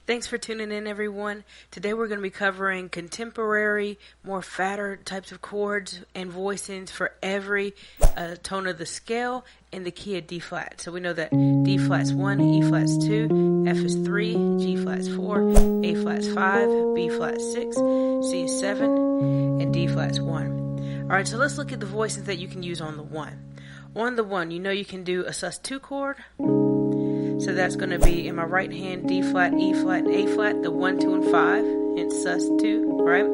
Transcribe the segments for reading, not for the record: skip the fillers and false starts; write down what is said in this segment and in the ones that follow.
Thanks for tuning in, everyone. Today we're going to be covering contemporary, more fatter types of chords and voicings for every tone of the scale in the key of D flat. So we know that D flat's 1, E flat's 2, F is 3, G flat's 4, A flat's 5, B flat's 6, C is 7, and D flat's 1. Alright, so let's look at the voicings that you can use on the 1. On the 1, you know you can do a sus2 chord. So that's going to be in my right hand D flat, E flat, and A flat, the 1, 2, and 5, hence sus2, right?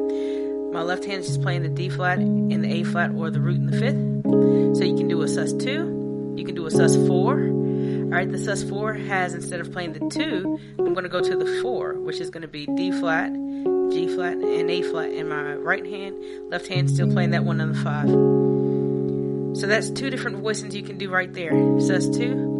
My left hand is just playing the D flat and the A flat or the root in the 5th. So you can do a sus2, you can do a sus4. Alright, the sus4 has, instead of playing the 2, I'm going to go to the 4, which is going to be D flat, G flat, and A flat in my right hand. Left hand still playing that 1 on the 5. So that's 2 different voicings you can do right there. Sus2,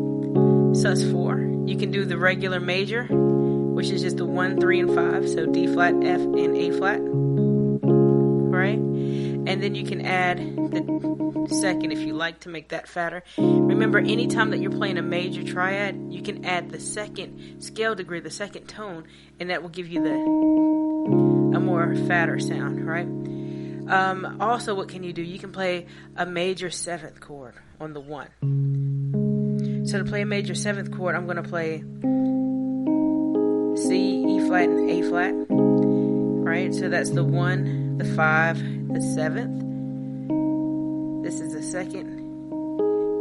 sus4. You can do the regular major, which is just the 1, 3, and 5. So D flat, F, and A flat. Right? And then you can add the second if you like to make that fatter. Remember, anytime that you're playing a major triad, you can add the second scale degree, the second tone, and that will give you a more fatter sound, right? Also, what can you do? You can play a major 7th chord on the 1. So to play a major 7th chord, I'm going to play C, E flat, and A flat. Right? So that's the 1, the 5, the 7th. This is the 2nd.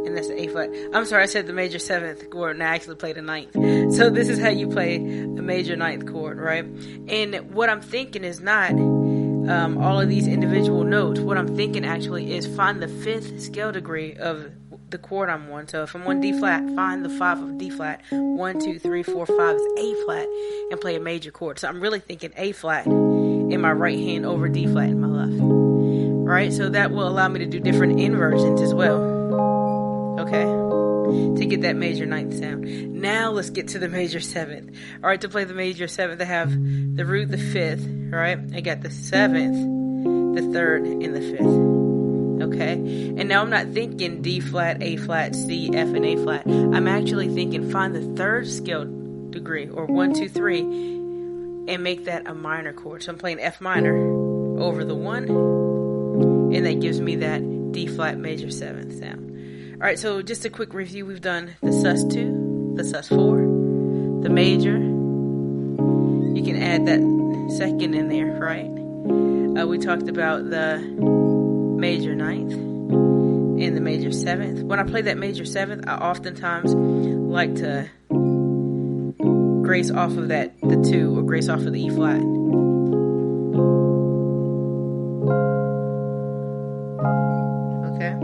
And that's the A flat. I'm sorry, I said the major 7th chord, and I actually played a 9th. So this is how you play a major 9th chord, right? And what I'm thinking is not all of these individual notes. What I'm thinking actually is find the 5th scale degree of the chord I'm on. So if I'm on D flat, find the 5 of D flat. 1, 2, 3, 4, 5 is A flat, and play a major chord. So I'm really thinking A flat in my right hand over D flat in my left. Right? So that will allow me to do different inversions as well. Okay? To get that major 9th sound. Now let's get to the major 7th. Alright, to play the major 7th, I have the root, the 5th. Right? I got the 7th, the 3rd, and the 5th. Okay, and now I'm not thinking D flat, A flat, C, F, and A flat. I'm actually thinking find the 3rd scale degree, or 1, 2, 3, and make that a minor chord. So I'm playing F minor over the 1, and that gives me that D flat major 7th sound. Alright, so just a quick review. We've done the sus2, the sus4, the major. You can add that 2nd in there, right? We talked about the major 9th and the major 7th. When I play that major 7th, I oftentimes like to grace off of the 2 or grace off of the E flat. Okay.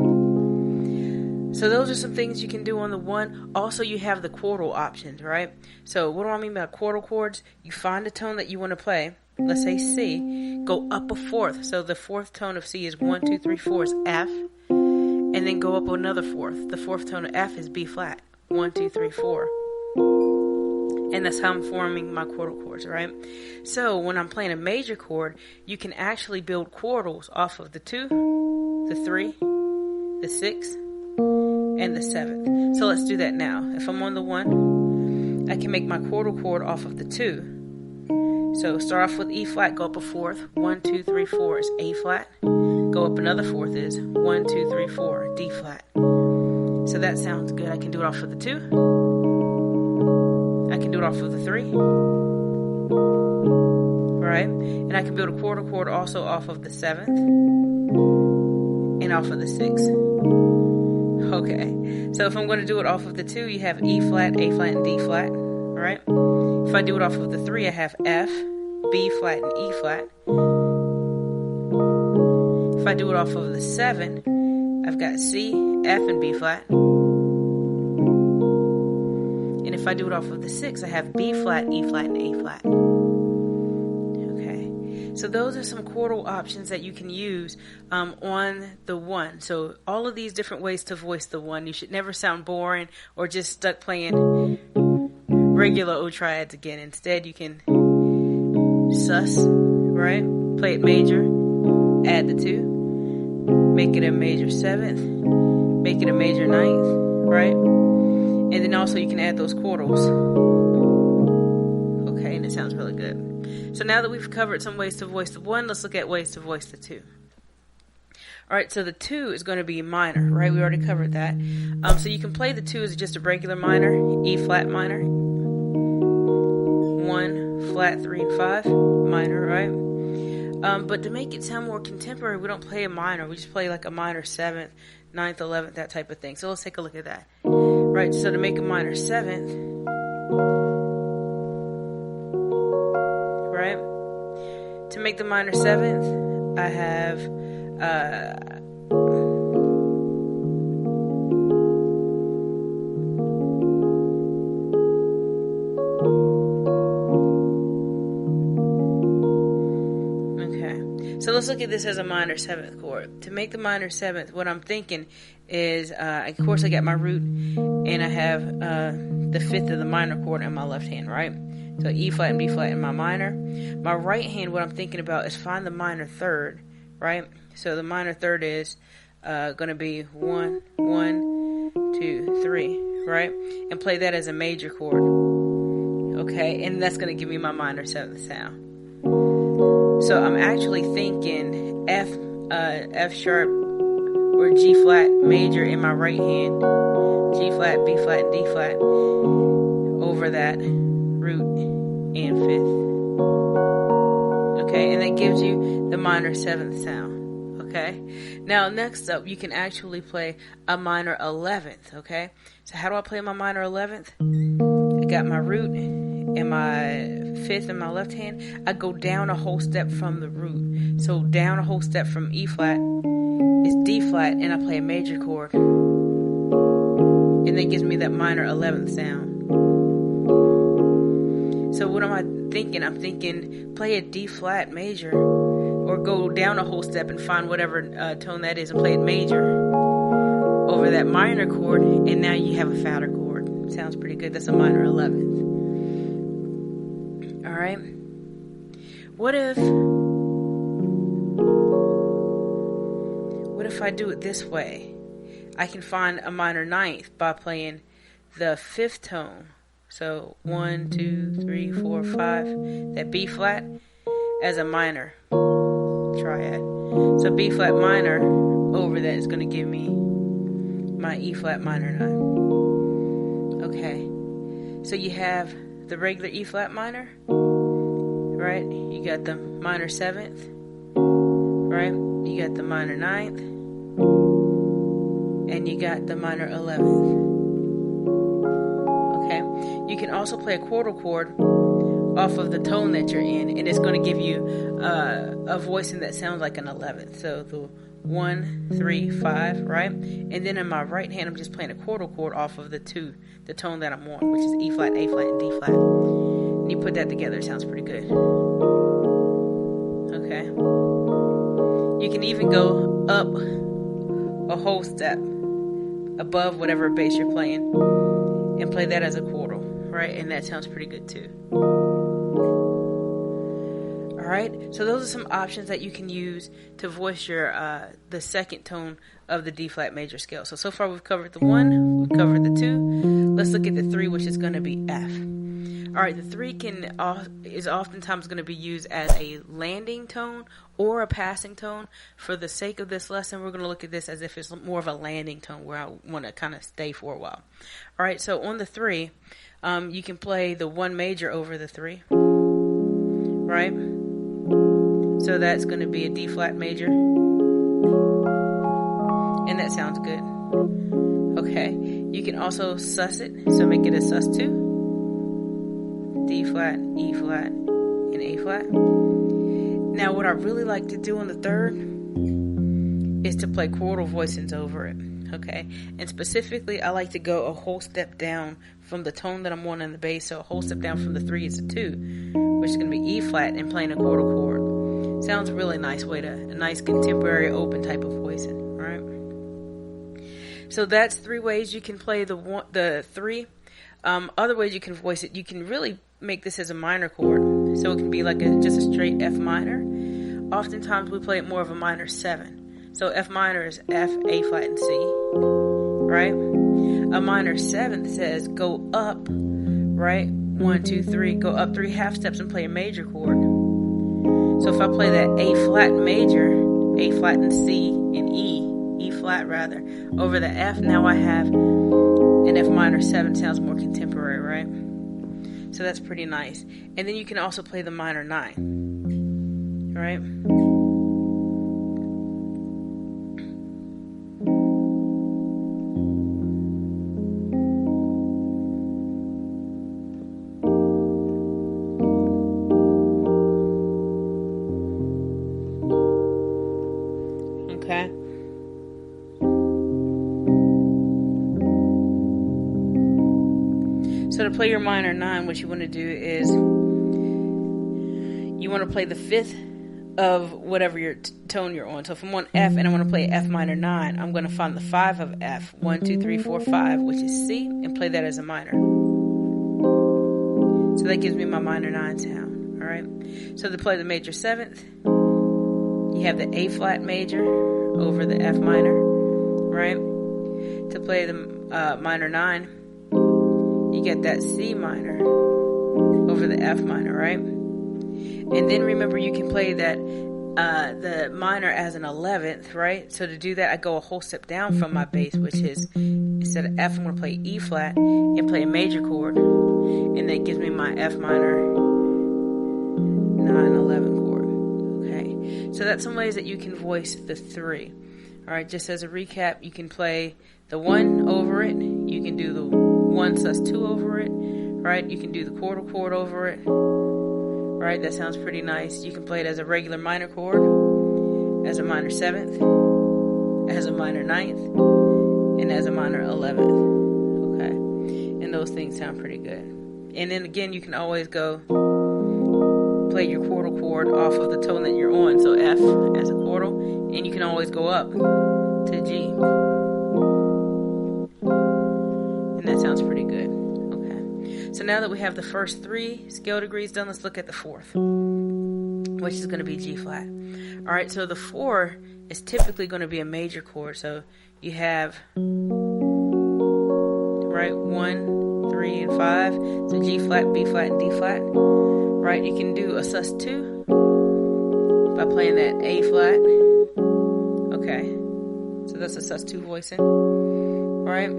So those are some things you can do on the 1. Also, you have the chordal options, right? So what do I mean by chordal chords? You find a tone that you want to play. Let's say C, go up a 4th. So the 4th tone of C is 1, 2, 3, 4 is F, and then go up another 4th. The 4th tone of F is B flat, 1, 2, 3, 4. And that's how I'm forming my chordal chords, right? So when I'm playing a major chord, you can actually build chordals off of the 2, the 3, the 6, and the 7th. So let's do that now. If I'm on the 1, I can make my chordal chord off of the 2. So start off with E flat, go up a 4th. 1, 2, 3, 4 is A flat. Go up another 4th is 1, 2, 3, 4, D flat. So that sounds good. I can do it off of the 2. I can do it off of the 3. Right? And I can build a chordal chord also off of the 7th. And off of the 6th. Okay. So if I'm going to do it off of the 2, you have E flat, A flat, and D flat. Right? If I do it off of the 3, I have F, B flat, and E flat. If I do it off of the 7, I've got C, F, and B flat. And if I do it off of the 6, I have B flat, E flat, and A flat. Okay. So those are some chordal options that you can use on the 1. So all of these different ways to voice the 1. You should never sound boring or just stuck playing regular O triads again. Instead, you can sus, right? Play it major, add the 2, make it a major 7th, make it a major 9th, right? And then also you can add those chordals. Okay, and it sounds really good. So now that we've covered some ways to voice the 1, let's look at ways to voice the 2. Alright, so the 2 is going to be minor, right? We already covered that. So you can play the 2 as just a regular minor, E flat minor, 1, flat, 3, and 5, minor, right? But to make it sound more contemporary, we don't play a minor. We just play like a minor 7th, 9th, 11th, that type of thing. So let's take a look at that. Right, so to make a minor 7th, right? To make the minor 7th, I have so let's look at this as a minor 7th chord. To make the minor 7th, what I'm thinking is, of course I got my root, and I have the 5th of the minor chord in my left hand, right? So E flat and B flat in my minor. My right hand, what I'm thinking about is find the minor 3rd, right? So the minor 3rd is going to be 1, 1, 2, 3, right? And play that as a major chord, okay? And that's going to give me my minor 7th sound. So I'm actually thinking F sharp or G flat major in my right hand, G flat, B flat, and D flat over that root and 5th. Okay, and that gives you the minor 7th sound. Okay, now next up you can actually play a minor 11th. Okay, so how do I play my minor 11th? I got my root and my 5th in my left hand. I go down a whole step from the root. So down a whole step from E flat is D flat, and I play a major chord, and that gives me that minor 11th sound. So what am I thinking? I'm thinking play a D flat major, or go down a whole step and find whatever tone that is and play it major over that minor chord, and now you have a fatter chord. Sounds pretty good. That's a minor 11th. Alright, what if I do it this way? I can find a minor 9th by playing the 5th tone. So 1, 2, 3, 4, 5, that B flat as a minor triad. So B flat minor over that is going to give me my E flat minor 9. Okay, so you have the regular E flat minor, right? You got the minor 7th, right? You got the minor 9th, and you got the minor 11th. Okay, you can also play a quarter chord off of the tone that you're in, and it's going to give you a voicing that sounds like an 11th. So the 1, 3, 5, right? And then in my right hand, I'm just playing a quarter chord off of the tone that I'm on, which is E flat, A flat, and D flat. And you put that together, it sounds pretty good. Okay. You can even go up a whole step above whatever bass you're playing and play that as a quarter, right? And that sounds pretty good too. Alright, so those are some options that you can use to voice your the second tone of the D flat major scale. So far we've covered the 1, we've covered the 2. Let's look at the 3, which is going to be F. Alright, the 3 is oftentimes going to be used as a landing tone or a passing tone. For the sake of this lesson, we're going to look at this as if it's more of a landing tone where I want to kind of stay for a while. Alright, so on the 3, you can play the 1 major over the 3, right? So that's going to be a D flat major, and that sounds good. Okay, you can also sus it, so make it a sus2, D flat, E flat, and A flat. Now what I really like to do on the 3rd is to play chordal voicings over it. Okay, and specifically I like to go a whole step down from the tone that I'm on in the bass. So a whole step down from the 3 is a 2, which is going to be E flat, and playing a quarter chord. Sounds a really nice way a nice contemporary open type of voicing. Alright, so that's 3 ways you can play the 3. Other ways you can voice it, you can really make this as a minor chord, so it can be like just a straight F minor. Oftentimes we play it more of a minor 7. So F minor is F, A flat, and C, right? A minor 7th says go up, right? 1, 1, 2, 3, go up 3 half steps and play a major chord. So if I play that A flat major, A flat and C and E flat rather, over the F, now I have an F minor 7. Sounds more contemporary, right? So that's pretty nice. And then you can also play the minor 9, right? Okay. So to play your minor 9, what you want to do is you want to play the 5th of whatever your tone you're on. So if I'm on F and I want to play F minor 9, I'm going to find the 5 of F, 1, 2, 3, 4, 5, which is C, and play that as a minor. So that gives me my minor 9 sound. All right. So to play the major 7th, you have the A flat major over the F minor, right? To play the minor 9, you get that C minor over the F minor, right? And then remember, you can play that the minor as an 11th, right? So to do that, I go a whole step down from my bass, which is, instead of F, I'm going to play E flat and play a major chord, and that gives me my F minor 9, 11 chord. Okay, so that's some ways that you can voice the 3. All right, just as a recap, you can play the 1 over it. You can do the 1 sus 2 over it, right? You can do the quarter chord over it, right? That sounds pretty nice. You can play it as a regular minor chord, as a minor 7th, as a minor 9th, and as a minor 11th. Okay, and those things sound pretty good. And then again, you can always go play your quarter chord off of the tone that you're on. So F as a quarter, and you can always go up to G. And that sounds pretty good. Okay. So now that we have the first 3 scale degrees done, let's look at the 4th, which is going to be G flat. All right, so the 4 is typically going to be a major chord. So you have, right, 1, 3, and 5. So G flat, B flat, and D flat. Right, you can do a sus 2 by playing that A flat. Okay, so that's a sus 2 voicing. Right,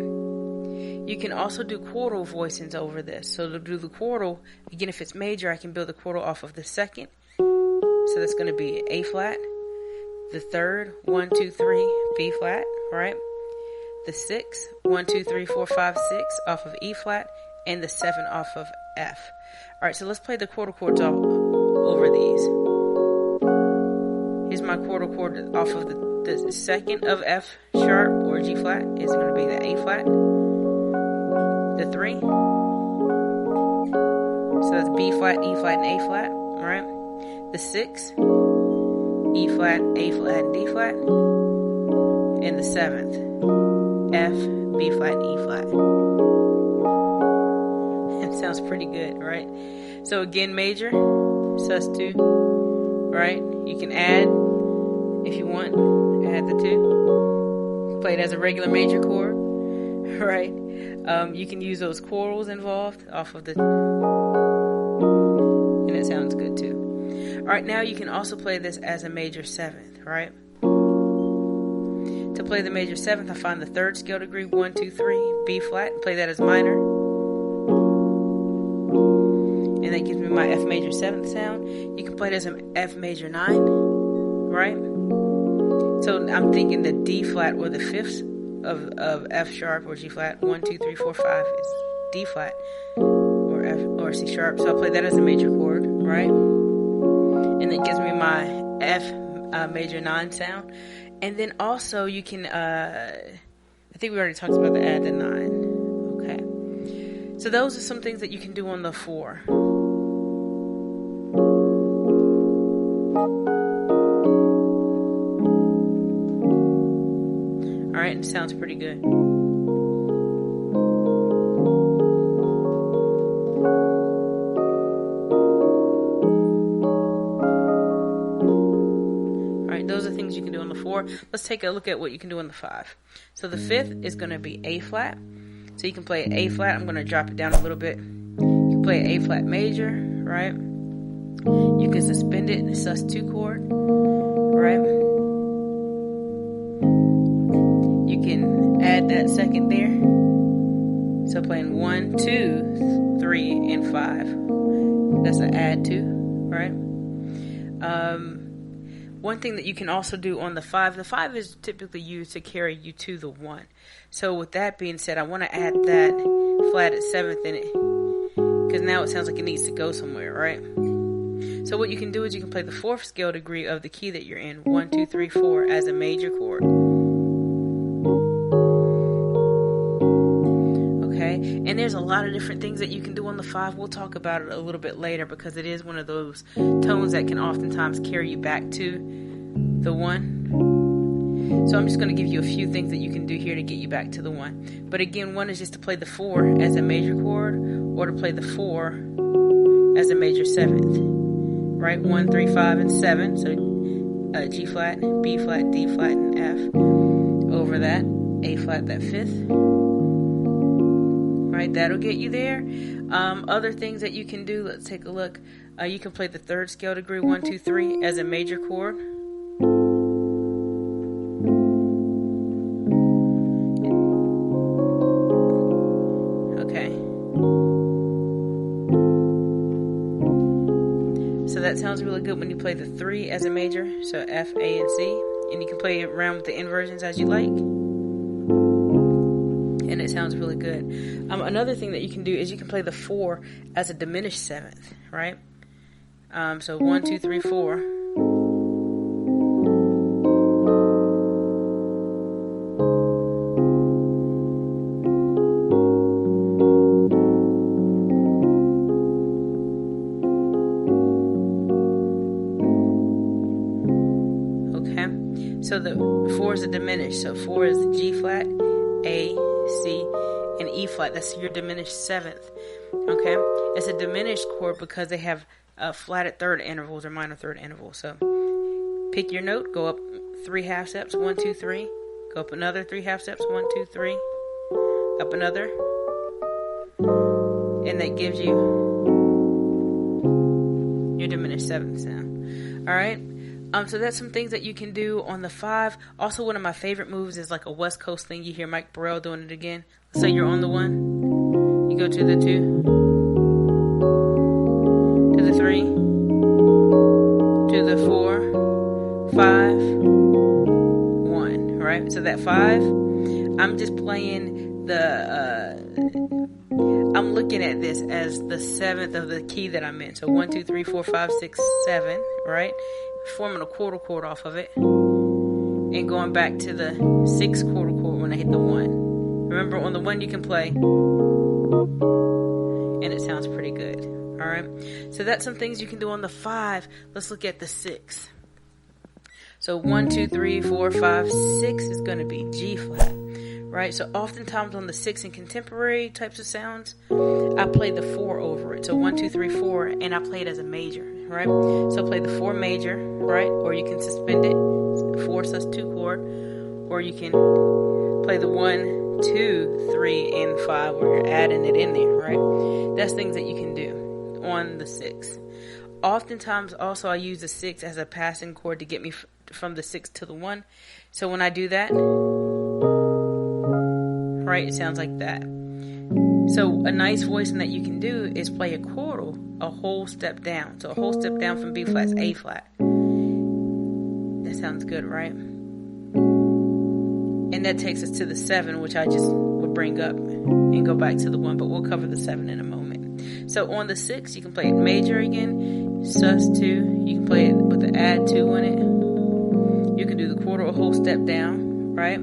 you can also do quartal voicings over this. So to do the quartal, again, if it's major, I can build the quartal off of the 2nd. So that's going to be A flat, the 3rd, 1, 2, 3, B flat, right? The 6th, 1, 2, 3, 4, 5, 6 off of E flat, and the 7 off of F. Alright, so let's play the quarter chords over these. Here's my quarter chord off of the 2nd of F sharp or G flat. It's going to be the A flat, the 3. So that's B flat, E flat, and A flat. Alright, the 6, E flat, A flat, and D flat, and the 7th, F, B flat, and E flat. Sounds pretty good, right? So again, major, sus 2, right? You can add, if you want, add the 2. Play it as a regular major chord, right? You can use those chorals involved off of the, and it sounds good too. All right, now you can also play this as a major 7th, right? To play the major 7th, I find the 3rd scale degree, 1, 2, 3, B flat, and play that as minor. And that gives me my F major 7th sound. You can play it as an F major 9, right? So I'm thinking the D flat or the 5th of F sharp or G flat. 1, 2, 3, 4, 5 is D flat or F or C sharp. So I'll play that as a major chord, right? And it gives me my F major 9 sound. And then also you can, I think we already talked about the add the 9. Okay. So those are some things that you can do on the 4. Alright, it sounds pretty good. Alright, those are things you can do on the 4. Let's take a look at what you can do on the 5. So the 5th is going to be A flat. So you can play A flat. I'm going to drop it down a little bit. You can play an A flat major, right? You can suspend it in a sus2 chord, right? You can add that second there. So playing 1, 2, 3, and 5. That's an add 2, right? One thing that you can also do on the 5 is typically used to carry you to the 1. So with that being said, I want to add that flat at 7th in it, because now it sounds like it needs to go somewhere, right? So what you can do is you can play the 4th scale degree of the key that you're in, 1, 2, 3, 4, as a major chord. Okay, and there's a lot of different things that you can do on the 5. We'll talk about it a little bit later, because it is one of those tones that can oftentimes carry you back to the 1. So I'm just going to give you a few things that you can do here to get you back to the 1. But again, one is just to play the 4 as a major chord, or to play the 4 as a major 7th. Right, 1, 3, 5, and 7. So G flat, B flat, D flat, and F. Over that, A flat, that 5th. Right, that'll get you there. Other things that you can do, let's take a look. You can play the 3rd scale degree, 1, 2, 3, as a major chord. That sounds really good when you play the 3 as a major, so F, A, and C, and you can play around with the inversions as you like, and it sounds really good. Another thing that you can do is you can play the 4 as a diminished 7th, right? So 1, 2, 3, 4. So the 4 is a diminished. So 4 is G flat, A, C, and E flat. That's your diminished 7th. Okay? It's a diminished chord because they have flatted third intervals or minor third intervals. So pick your note, go up 3 half steps, 1, 2, 3. Go up another 3 half steps, 1, 2, 3. Up another. And that gives you your diminished 7th sound. Alright? So that's some things that you can do on the 5. Also, one of my favorite moves is like a West Coast thing. You hear Mike Burrell doing it again. Let's say you're on the 1. You go to the 2. To the 3. To the 4. 5. 1. Right? So that 5, I'm just playing the... I'm looking at this as the 7th of the key that I'm in. So 1, 2, 3, 4, 5, 6, 7. Right? Forming a quarter chord off of it and going back to the 6th quarter chord when I hit the 1. Remember, on the 1 you can play and it sounds pretty good. Alright, so that's some things you can do on the 5. Let's look at the 6. So 1, 2, 3, 4, 5, 6 is going to be G flat. Right, so oftentimes on the 6 in contemporary types of sounds, I play the 4 over it. So 1, 2, 3, 4, and I play it as a major, right? So play the 4 major, right? Or you can suspend it, 4 sus2 chord, or you can play the 1, 2, 3, and 5 where you're adding it in there, right? That's things that you can do on the 6. Oftentimes also I use the 6 as a passing chord to get me from the 6 to the 1. So when I do that, right, it sounds like that. So a nice voicing that you can do is play a chordal a whole step down. So a whole step down from B flat is A flat. That sounds good, right? And that takes us to the 7, which I just would bring up and go back to the 1, but we'll cover the 7 in a moment. So on the 6, you can play it major again, sus2. You can play it with the add 2 on it. You can do the quarter a whole step down, right?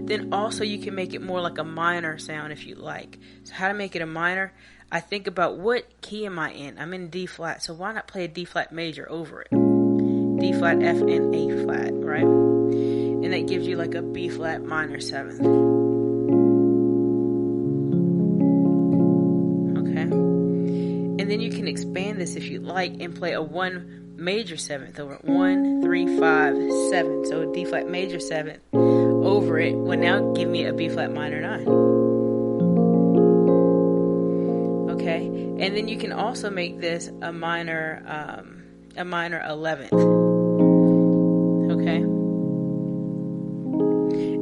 Then also you can make it more like a minor sound if you like. So how to make it a minor? I think about what key am I in? I'm in D flat, so why not play a D flat major over it? D flat, F, and A flat, right? And that gives you like a B flat minor 7th. Okay. And then you can expand this if you like and play a 1 major 7th over 1, 3, 5, 7. So a D flat major 7th over it will now give me a B flat minor 9. Okay, Okay, and then you can also make this a minor 11th. Okay,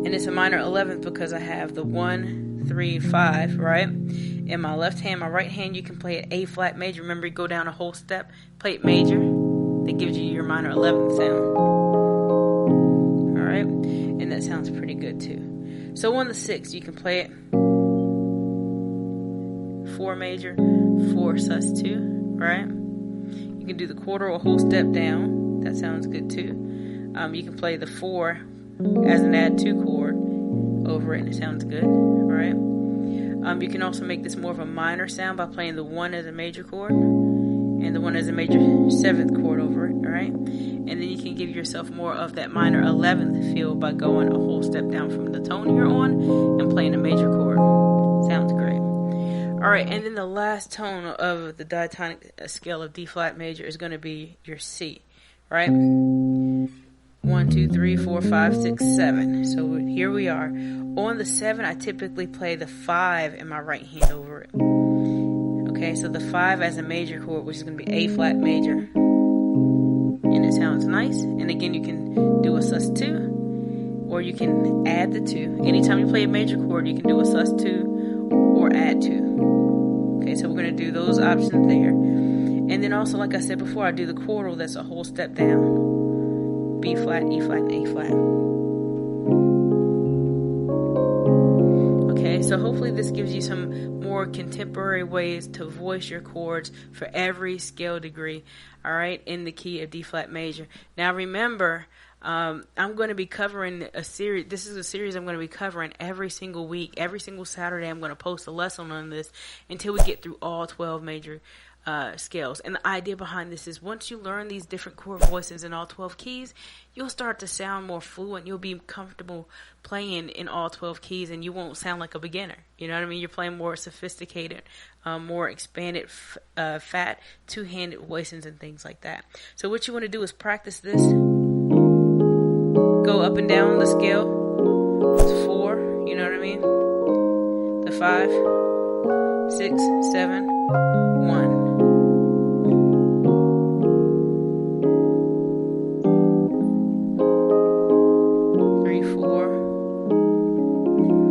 and it's a minor 11th because I have the 1, 3, 5, right? In my left hand, my right hand, you can play it A flat major. Remember, you go down a whole step, play it major. That gives you your minor 11th sound. All right, and that sounds pretty good too. So on the 6th, you can play it 4 major, 4 sus2, right? You can do the quarter or whole step down. That sounds good too. You can play the 4 as an add 2 chord over it, and it sounds good, right? You can also make this more of a minor sound by playing the 1 as a major chord and the 1 as a major 7th chord over it, right? And then you can give yourself more of that minor 11th feel by going a whole step down from the tone you're on and playing a major chord. Sounds great. Alright, and then the last tone of the diatonic scale of D flat major is going to be your C, right? 1, 2, 3, 4, 5, 6, 7. So here we are. On the 7, I typically play the 5 in my right hand over it. Okay, so the 5 as a major chord, which is going to be A flat major. And it sounds nice. And again, you can do a sus2, or you can add the 2. Anytime you play a major chord, you can do a sus2 or add 2. Okay, so we're going to do those options there. And then also, like I said before, I do the chordal, that's a whole step down. B flat, E flat, and A flat. Okay, so hopefully this gives you some more contemporary ways to voice your chords for every scale degree, all right, in the key of D flat major. Now remember, I'm going to be covering a series. This is a series I'm going to be covering every single week. Every single Saturday I'm going to post a lesson on this until we get through all 12 major scales. And the idea behind this is once you learn these different chord voicings in all 12 keys, you'll start to sound more fluent. You'll be comfortable playing in all 12 keys, and you won't sound like a beginner. You know what I mean? You're playing more sophisticated, more expanded, fat, two-handed voicings and things like that. So what you want to do is practice this. Go up and down the scale. It's 4, you know what I mean? The 5, 6, 7, 1. 3, 4,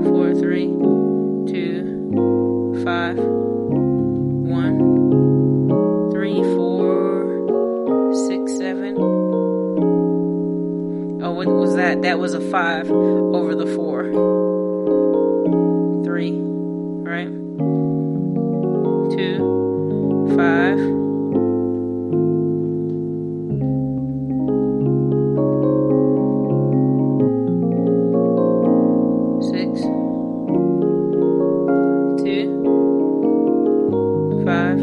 4, 3, 2, 5, 1, 3, 4, 6, 7. Oh, what was that? That was a 5 over the 4. 3, right? 2, 5. 6, 2, 5.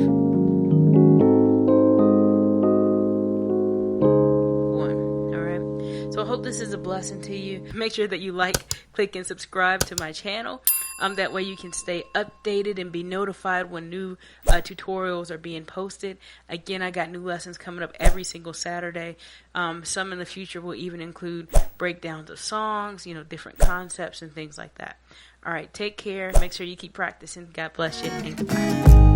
1. All right. So I hope this is a blessing to you. Make sure that you like, click, and subscribe to my channel. That way you can stay updated and be notified when new tutorials are being posted. Again, I got new lessons coming up every single Saturday. Some in the future will even include breakdowns of songs, different concepts and things like that. All right, take care. Make sure you keep practicing. God bless you, and goodbye.